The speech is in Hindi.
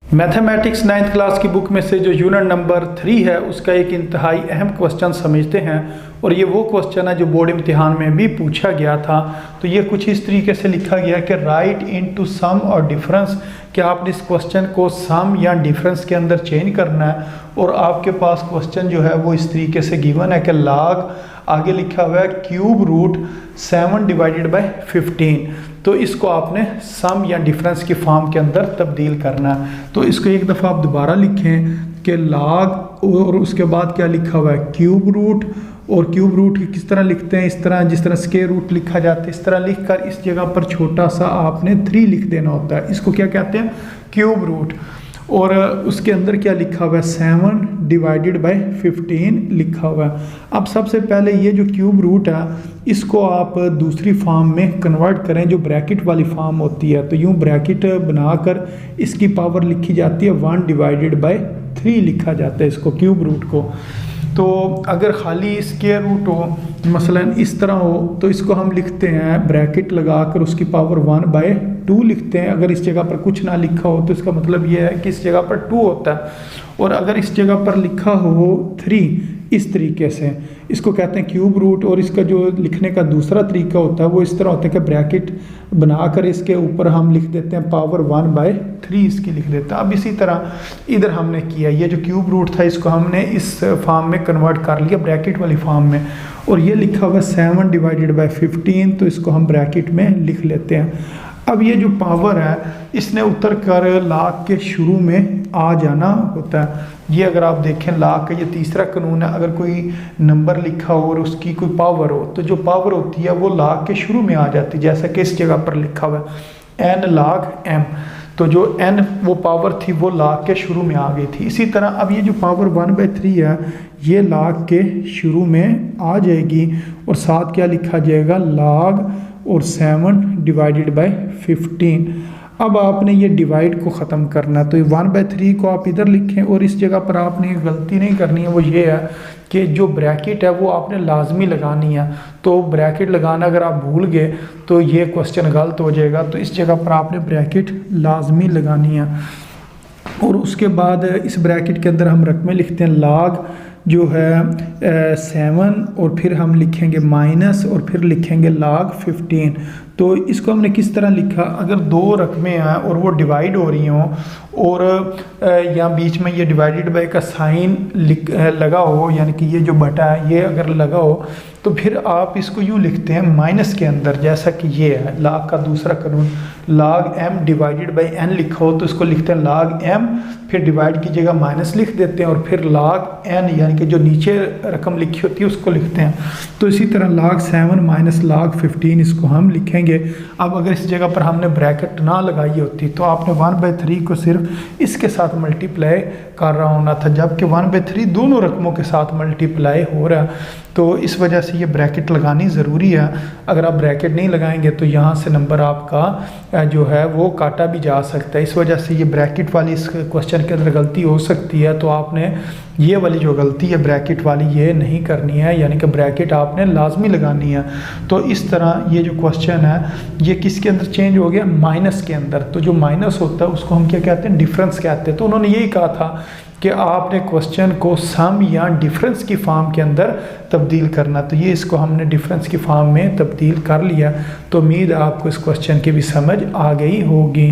मैथमेटिक्स 9th क्लास की बुक में से जो यूनिट नंबर 3 है उसका एक इंतहाई अहम क्वेश्चन समझते हैं। और ये वो क्वेश्चन है जो बोर्ड इम्तिहान में भी पूछा गया था। तो ये कुछ इस तरीके से लिखा गया कि राइट इनटू सम और डिफरेंस, कि आपने इस क्वेश्चन को सम या डिफरेंस के अंदर चेंज करना है। और आपके पास क्वेश्चन जो है वो इस तरीके से गिवन है कि लॉग, आगे लिखा हुआ है क्यूब रूट 7 डिवाइडेड बाय 15। तो इसको आपने सम या डिफरेंस की फॉर्म के अंदर तब्दील करना है। तो इसको एक दफ़ा आप दोबारा लिखें कि लॉग, और उसके बाद क्या लिखा हुआ है क्यूब रूट। और क्यूब रूट किस तरह लिखते हैं, इस तरह जिस तरह स्क्वायर रूट लिखा जाता है, इस तरह लिखकर इस जगह पर छोटा सा आपने 3 लिख देना होता है। इसको क्या कहते हैं, क्यूब रूट। और उसके अंदर क्या लिखा हुआ है 7 डिवाइडेड बाय 15 लिखा हुआ है। अब सबसे पहले ये जो क्यूब रूट है इसको आप दूसरी फॉर्म में कन्वर्ट करें जो ब्रैकेट वाली फॉर्म होती है। तो यूँ ब्रैकेट बनाकर इसकी पावर लिखी जाती है 1 डिवाइडेड बाय 3 लिखा जाता है इसको, क्यूब रूट को। तो अगर खाली स्क्वायर रूट हो, मसलन इस तरह हो, तो इसको हम लिखते हैं ब्रैकेट लगाकर उसकी पावर 1/2 लिखते हैं। अगर इस जगह पर कुछ ना लिखा हो तो इसका मतलब ये है कि इस जगह पर 2 होता है। और अगर इस जगह पर लिखा हो 3, इस तरीके से इसको कहते हैं क्यूब रूट। और इसका जो लिखने का दूसरा तरीका होता है वो इस तरह होता है कि ब्रैकेट बनाकर इसके ऊपर हम लिख देते हैं पावर 1/3 इसकी लिख देते हैं। अब इसी तरह इधर हमने किया, ये जो क्यूब रूट था इसको हमने इस फॉर्म में कन्वर्ट कर लिया ब्रैकेट वाली फॉर्म में। और ये लिखा हुआ 7 डिवाइडेड बाय 15, तो इसको हम ब्रैकेट में लिख लेते हैं। अब ये जो पावर है इसने उतर कर लॉग के शुरू में आ जाना होता है। ये अगर आप देखें लॉग का ये तीसरा कानून है, अगर कोई नंबर लिखा हो और उसकी कोई पावर हो तो जो पावर होती है वो लॉग के शुरू में आ जाती है। जैसा कि इस जगह पर लिखा हुआ है n log m, तो जो n वो पावर थी वो लॉग के शुरू में आ गई थी। इसी तरह अब ये जो पावर 1/3 है ये लॉग के शुरू में आ जाएगी। और साथ क्या लिखा जाएगा, लॉग और 7 डिवाइडेड बाय 15। अब आपने ये डिवाइड को ख़त्म करना, तो 1/3 को आप इधर लिखें। और इस जगह पर आपने गलती नहीं करनी है, वो ये है कि जो ब्रैकेट है वो आपने लाजमी लगानी है। तो ब्रैकेट लगाना अगर आप भूल गए तो ये क्वेश्चन गलत हो जाएगा। तो इस जगह पर आपने ब्रैकेट लाजमी लगानी है। और उसके बाद इस ब्रैकेट के अंदर हम रकमें लिखते हैं, लॉग जो है 7 और फिर हम लिखेंगे माइनस और फिर लिखेंगे log 15। तो इसको हमने किस तरह लिखा, अगर 2 रकमें हैं और वो डिवाइड हो रही हों और यहाँ बीच में ये डिवाइडेड बाय का साइन लगा हो, यानी कि ये जो बटा है ये अगर लगा हो, तो फिर आप इसको यूँ लिखते हैं माइनस के अंदर, जैसा कि ये है log का दूसरा कानून, log m divided by n लिखा हो तो इसको लिखते हैं log m, फिर डिवाइड की जगह माइनस लिख देते हैं और फिर log n यानी कि जो नीचे रकम लिखी होती है उसको लिखते हैं। तो इसी तरह log 7 माइनस log 15 इसको हम लिखेंगे। अब अगर इस जगह पर हमने ब्रैकेट ना लगाई होती तो आपने 1/3 को सिर्फ इसके साथ मल्टीप्लाई कर रहा होना था, जबकि 1/3 दोनों रकमों के साथ मल्टीप्लाई हो रहा है। तो इस वजह से ये ब्रैकेट लगानी ज़रूरी है। अगर आप ब्रैकेट नहीं लगाएंगे तो यहाँ से नंबर आपका जो है वो काटा भी जा सकता है। इस वजह से ये ब्रैकेट वाली इस क्वेश्चन के अंदर गलती हो सकती है। तो आपने ये वाली जो गलती है ब्रैकेट वाली ये नहीं करनी है, यानी कि ब्रैकेट आपने लाजमी लगानी है। तो इस तरह ये जो क्वेश्चन है ये किसके अंदर चेंज हो गया, माइनस के अंदर। तो जो माइनस होता है उसको हम क्या कहते हैं, डिफरेंस कहते हैं। तो उन्होंने यही कहा था कि आपने क्वेश्चन को सम या डिफरेंस की फॉर्म के अंदर तब्दील करना। तो ये इसको हमने डिफरेंस की फॉर्म में तब्दील कर लिया। तो उम्मीद है आपको इस क्वेश्चन की भी समझ आ गई होगी।